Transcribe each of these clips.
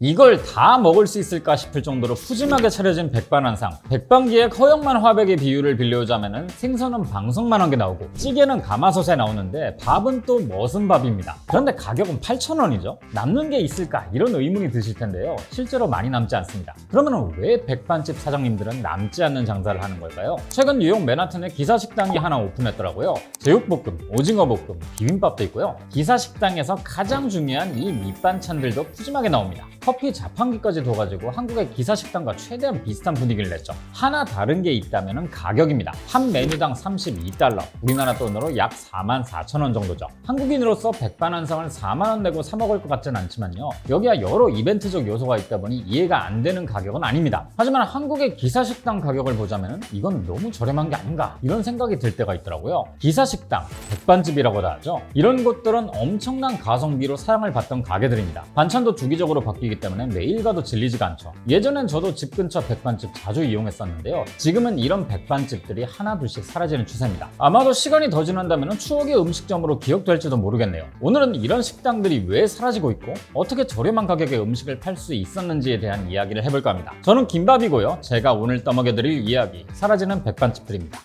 이걸 다 먹을 수 있을까 싶을 정도로 푸짐하게 차려진 백반한상. 백반기에 허영만 화백의 비유를 빌려오자면 생선은 방석만한 게 나오고 찌개는 가마솥에 나오는데 밥은 또 머슴 밥입니다. 그런데 가격은 8,000원이죠. 남는 게 있을까 이런 의문이 드실 텐데요. 실제로 많이 남지 않습니다. 그러면 왜 백반집 사장님들은 남지 않는 장사를 하는 걸까요? 최근 뉴욕 맨하튼에 기사식당이 하나 오픈했더라고요. 제육볶음, 오징어볶음, 비빔밥도 있고요. 기사식당에서 가장 중요한 이 밑반찬들도 푸짐하게 나옵니다. 커피 자판기까지 둬가지고 한국의 기사식당과 최대한 비슷한 분위기를 냈죠. 하나 다른 게 있다면 가격입니다. 한 메뉴당 32달러, 우리나라 돈으로 약 44,000원 정도죠. 한국인으로서 백반 한 상을 4만원 내고 사 먹을 것 같진 않지만요. 여기야 여러 이벤트적 요소가 있다 보니 이해가 안 되는 가격은 아닙니다. 하지만 한국의 기사식당 가격을 보자면 이건 너무 저렴한 게 아닌가 이런 생각이 들 때가 있더라고요. 기사식당, 백반집이라고도 하죠. 이런 곳들은 엄청난 가성비로 사랑을 받던 가게들입니다. 반찬도 주기적으로 바뀌기 때문에 매일 가도 질리지가 않죠. 예전엔 저도 집 근처 백반집 자주 이용했었는데요. 지금은 이런 백반집들이 하나둘씩 사라지는 추세입니다. 아마도 시간이 더 지난다면 추억의 음식점으로 기억될지도 모르겠네요. 오늘은 이런 식당들이 왜 사라지고 있고 어떻게 저렴한 가격에 음식을 팔 수 있었는지에 대한 이야기를 해볼까 합니다. 저는 김밥이고요. 제가 오늘 떠먹여드릴 이야기, 사라지는 백반집들입니다.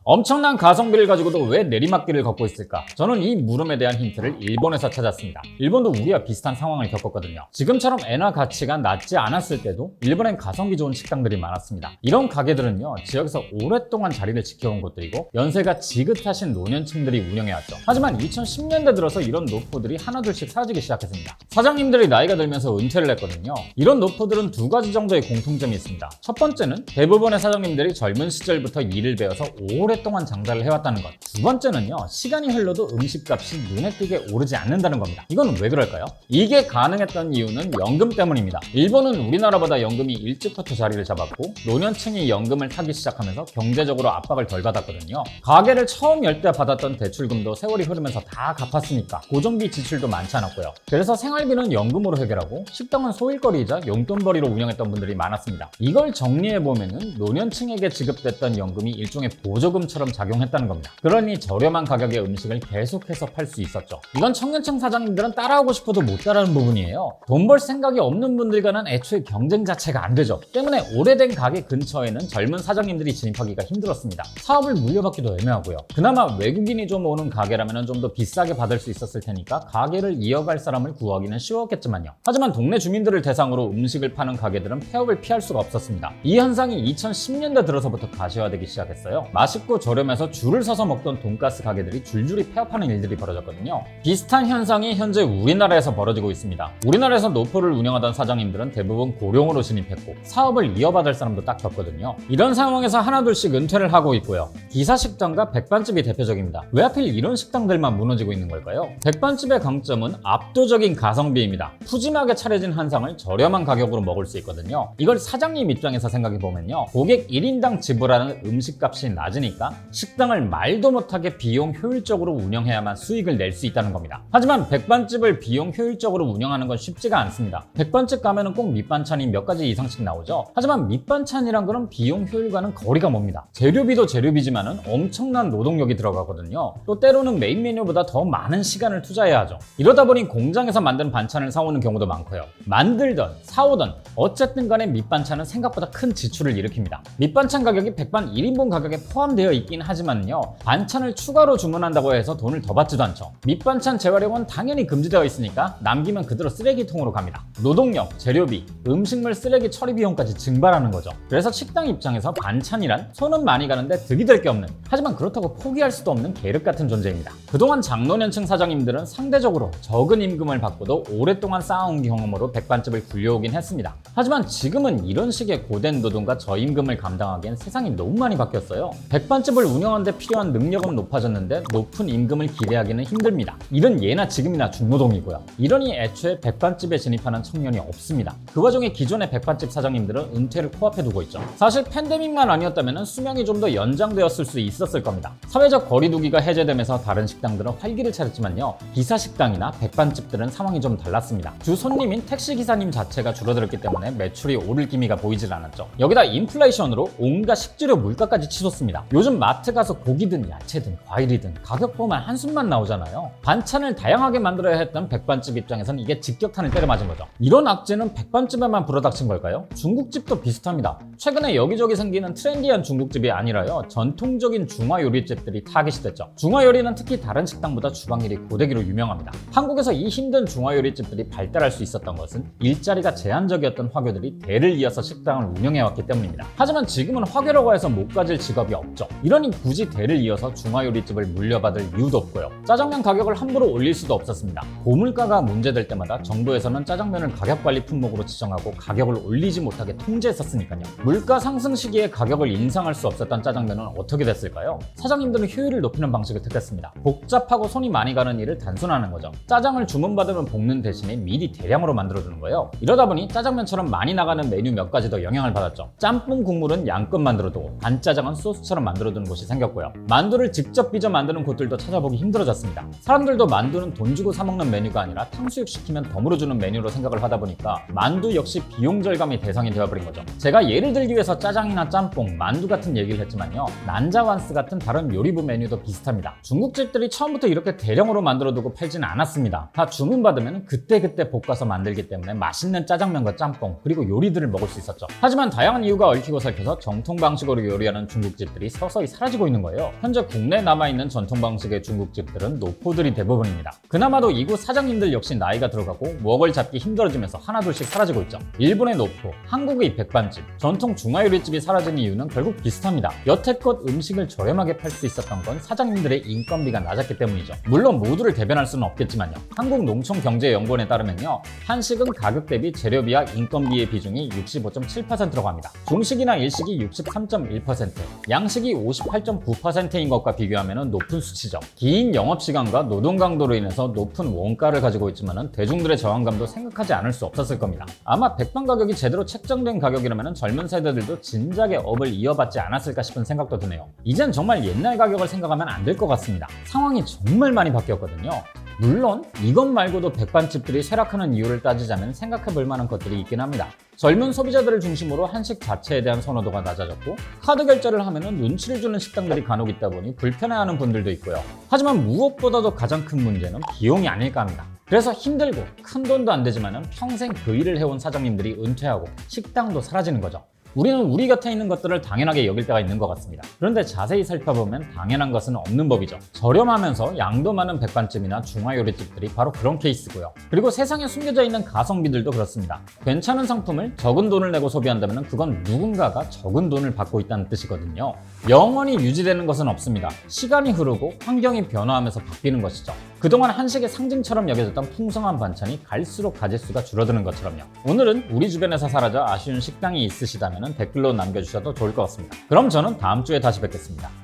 엄청난 가성비를 가지고도 왜 내리막길을 걷고 있을까? 저는 이 물음에 대한 힌트를 일본에서 찾았습니다. 일본도 우리와 비슷한 상황을 겪었거든요. 지금처럼 엔화 가치가 낮지 않았을 때도 일본엔 가성비 좋은 식당들이 많았습니다. 이런 가게들은요, 지역에서 오랫동안 자리를 지켜온 곳들이고 연세가 지긋하신 노년층들이 운영해왔죠. 하지만 2010년대 들어서 이런 노포들이 하나둘씩 사라지기 시작했습니다. 사장님들이 나이가 들면서 은퇴를 했거든요. 이런 노포들은 두 가지 정도의 공통점이 있습니다. 첫 번째는 대부분의 사장님들이 젊은 시절부터 일을 배워서 오랫동안 장사를 해왔다는 것. 두 번째는요, 시간이 흘러도 음식값이 눈에 띄게 오르지 않는다는 겁니다. 이건 왜 그럴까요? 이게 가능했던 이유는 연금 때문입니다. 일본은 우리나라보다 연금이 일찍부터 자리를 잡았고 노년층이 연금을 타기 시작하면서 경제적으로 압박을 덜 받았거든요. 가게를 처음 열 때 받았던 대출금도 세월이 흐르면서 다 갚았으니까 고정비 지출도 많지 않았고요. 그래서 생활비는 연금으로 해결하고 식당은 소일거리이자 용돈벌이로 운영했던 분들이 많았습니다. 이걸 정리해보면 노년층에게 지급됐던 연금이 일종의 보조금처럼 작용했다는 겁니다. 그러니 저렴한 가격의 음식을 계속해서 팔 수 있었죠. 이건 청년층 사장님들은 따라하고 싶어도 못 따라하는 부분이에요. 돈 벌 생각이 없는 분들과는 애초에 경쟁 자체가 안 되죠. 때문에 오래된 가게 근처에는 젊은 사장님들이 진입하기가 힘들었습니다. 사업을 물려받기도 애매하고요. 그나마 외국인이 좀 오는 가게라면 좀 더 비싸게 받을 수 있었을 테니까 가게를 이어갈 사람을 구하기는 쉬웠겠지만요. 하지만 동네 주민들을 대상으로 음식을 파는 가게들은 폐업을 피할 수가 없었습니다. 이 현상이 2010년대 들어서부터 가시화되기 시작했어요. 맛있고 저렴해서 줄을 서서 먹던 돈가스 가게들이 줄줄이 폐업하는 일들이 벌어졌거든요. 비슷한 현상이 현재 우리나라에서 벌어지고 있습니다. 우리나라에서 노포를 운영하던 사장님들은 대부분 고령으로 진입했고 사업을 이어받을 사람도 딱히 없거든요. 이런 상황에서 하나둘씩 은퇴를 하고 있고요. 기사식당과 백반집이 대표적입니다. 왜 하필 이런 식당들만 무너지고 있는 걸까요? 백반집의 강점은 압도적인 가성비입니다. 푸짐하게 차려진 한상을 저렴한 가격으로 먹을 수 있거든요. 이걸 사장님 입장에서 생각해보면요, 고객 1인당 지불하는 음식값이 낮으니까 식당을 말도 못하게 비용 효율적으로 운영해야만 수익을 낼 수 있다는 겁니다. 하지만 백반집을 비용 효율적으로 운영하는 건 쉽지가 않습니다. 백반집 가면은 꼭 밑반찬이 몇 가지 이상씩 나오죠. 하지만 밑반찬이란 거는 비용 효율과는 거리가 멉니다. 재료비도 재료비지만은 엄청난 노동력이 들어가거든요. 또 때로는 메인 메뉴보다 더 많은 시간을 투자해야 하죠. 이러다 보니 공장에서 만든 반찬을 사오는 경우도 많고요. 만들던 사오던 어쨌든 간에 밑반찬은 생각보다 큰 지출을 일으킵니다. 밑반찬 가격이 백반 1인분 가격에 포함되어 있긴 하지만요, 반찬을 추가로 주문한다고 해서 돈을 더 받지도 않죠. 밑반찬 재활용은 당연히 금지되어 있으니까 남기면 그대로 쓰레기통으로 갑니다. 노동력, 재료비, 음식물 쓰레기 처리 비용까지 증발하는 거죠. 그래서 식당 입장에서 반찬이란 손은 많이 가는데 득이 될 게 없는, 하지만 그렇다고 포기할 수도 없는 계륵 같은 존재입니다. 그동안 장노년층 사장님들은 상대적으로 적은 임금을 받고도 오랫동안 쌓아온 경험으로 백반집을 굴려오긴 했습니다. 하지만 지금은 이런 식의 고된 노동과 저임금을 감당하기엔 세상이 너무 많이 바뀌었어요. 백반집을 운영하는 데 필요한 능력은 높아졌는데 높은 임금을 기대하기는 힘듭니다. 이런 예나 지금이나 중노동이고요. 이러니 애초에 백반집에 진입하는 청년이 없습니다. 그 와중에 기존의 백반집 사장님들은 은퇴를 코앞에 두고 있죠. 사실 팬데믹만 아니었다면 수명이 좀 더 연장되었을 수 있었을 겁니다. 사회적 거리두기가 해제되면서 다른 식당들은 활기를 차렸지만요, 기사식당이나 백반집들은 상황이 좀 달랐습니다. 주 손님인 택시기사님 자체가 줄어들었기 때문에 매출이 오를 기미가 보이질 않았죠. 여기다 인플레이션으로 온갖 식재료 물가까지 치솟습니다. 요즘 요즘 마트 가서 고기든 야채든 과일이든 가격 보면 한숨만 나오잖아요. 반찬을 다양하게 만들어야 했던 백반집 입장에선 이게 직격탄을 때려 맞은 거죠. 이런 악재는 백반집에만 불어닥친 걸까요? 중국집도 비슷합니다. 최근에 여기저기 생기는 트렌디한 중국집이 아니라요, 전통적인 중화 요리집들이 타깃이 됐죠. 중화 요리는 특히 다른 식당보다 주방일이 고데기로 유명합니다. 한국에서 이 힘든 중화 요리집들이 발달할 수 있었던 것은 일자리가 제한적이었던 화교들이 대를 이어서 식당을 운영해왔기 때문입니다. 하지만 지금은 화교라고 해서 못 가질 직업이 없죠. 이러니 굳이 대를 이어서 중화 요리집을 물려받을 이유도 없고요. 짜장면 가격을 함부로 올릴 수도 없었습니다. 고물가가 문제될 때마다 정부에서는 짜장면을 가격관리 품목으로 지정하고 가격을 올리지 못하게 통제했었으니까요. 물가 상승 시기에 가격을 인상할 수 없었던 짜장면은 어떻게 됐을까요? 사장님들은 효율을 높이는 방식을 택했습니다. 복잡하고 손이 많이 가는 일을 단순화하는 거죠. 짜장을 주문받으면 볶는 대신에 미리 대량으로 만들어두는 거예요. 이러다 보니 짜장면처럼 많이 나가는 메뉴 몇 가지 더 영향을 받았죠. 짬뽕 국물은 양껏 만들어두고 반짜장은 소스처럼 만들어두는 곳이 생겼고요. 만두를 직접 빚어 만드는 곳들도 찾아보기 힘들어졌습니다. 사람들도 만두는 돈 주고 사 먹는 메뉴가 아니라 탕수육 시키면 덤으로 주는 메뉴로 생각을 하다 보니까 만두 역시 비용 절감이 대상이 되어버린 거죠. 제가 예를 들기 위해서 짜장이나 짬뽕, 만두 같은 얘기를 했지만요, 난자완스 같은 다른 요리부 메뉴도 비슷합니다. 중국집들이 처음부터 이렇게 대량으로 만들어두고 팔지는 않았습니다. 다 주문받으면 그때그때 볶아서 만들기 때문에 맛있는 짜장면과 짬뽕, 그리고 요리들을 먹을 수 있었죠. 하지만 다양한 이유가 얽히고 설켜서 정통 방식으로 요리하는 중국집들이 서서히 사라지고 있는 거예요. 현재 국내에 남아있는 전통 방식의 중국집들은 노포들이 대부분입니다. 그나마도 이곳 사장님들 역시 나이가 들어가고 웍을 잡기 힘들어지면서 하나둘씩 사라지고 있죠. 일본의 노포, 한국의 백반집, 전통 중화요리집이 사라진 이유는 결국 비슷합니다. 여태껏 음식을 저렴하게 팔 수 있었던 건 사장님들의 인건비가 낮았기 때문이죠. 물론 모두를 대변할 수는 없겠지만요. 한국농촌경제연구원에 따르면요, 한식은 가격 대비 재료비와 인건비의 비중이 65.7%라고 합니다. 중식이나 일식이 63.1%, 양식이 58.9%인 것과 비교하면 높은 수치죠. 긴 영업시간과 노동 강도로 인해서 높은 원가를 가지고 있지만 대중들의 저항감도 생각하지 않을 수 없었을 겁니다. 아마 백반 가격이 제대로 책정된 가격이라면 젊은 세대들도 진작에 업을 이어받지 않았을까 싶은 생각도 드네요. 이젠 정말 옛날 가격을 생각하면 안 될 것 같습니다. 상황이 정말 많이 바뀌었거든요. 물론 이것 말고도 백반집들이 쇠락하는 이유를 따지자면 생각해 볼 만한 것들이 있긴 합니다. 젊은 소비자들을 중심으로 한식 자체에 대한 선호도가 낮아졌고, 카드 결제를 하면 눈치를 주는 식당들이 간혹 있다 보니 불편해하는 분들도 있고요. 하지만 무엇보다도 가장 큰 문제는 비용이 아닐까 합니다. 그래서 힘들고 큰 돈도 안 되지만 평생 그 일을 해온 사장님들이 은퇴하고 식당도 사라지는 거죠. 우리는 우리 곁에 있는 것들을 당연하게 여길 때가 있는 것 같습니다. 그런데 자세히 살펴보면 당연한 것은 없는 법이죠. 저렴하면서 양도 많은 백반집이나 중화요리집들이 바로 그런 케이스고요. 그리고 세상에 숨겨져 있는 가성비들도 그렇습니다. 괜찮은 상품을 적은 돈을 내고 소비한다면 그건 누군가가 적은 돈을 받고 있다는 뜻이거든요. 영원히 유지되는 것은 없습니다. 시간이 흐르고 환경이 변화하면서 바뀌는 것이죠. 그동안 한식의 상징처럼 여겨졌던 풍성한 반찬이 갈수록 가짓수가 줄어드는 것처럼요. 오늘은 우리 주변에서 사라져 아쉬운 식당이 있으시다면 댓글로 남겨주셔도 좋을 것 같습니다. 그럼 저는 다음 주에 다시 뵙겠습니다.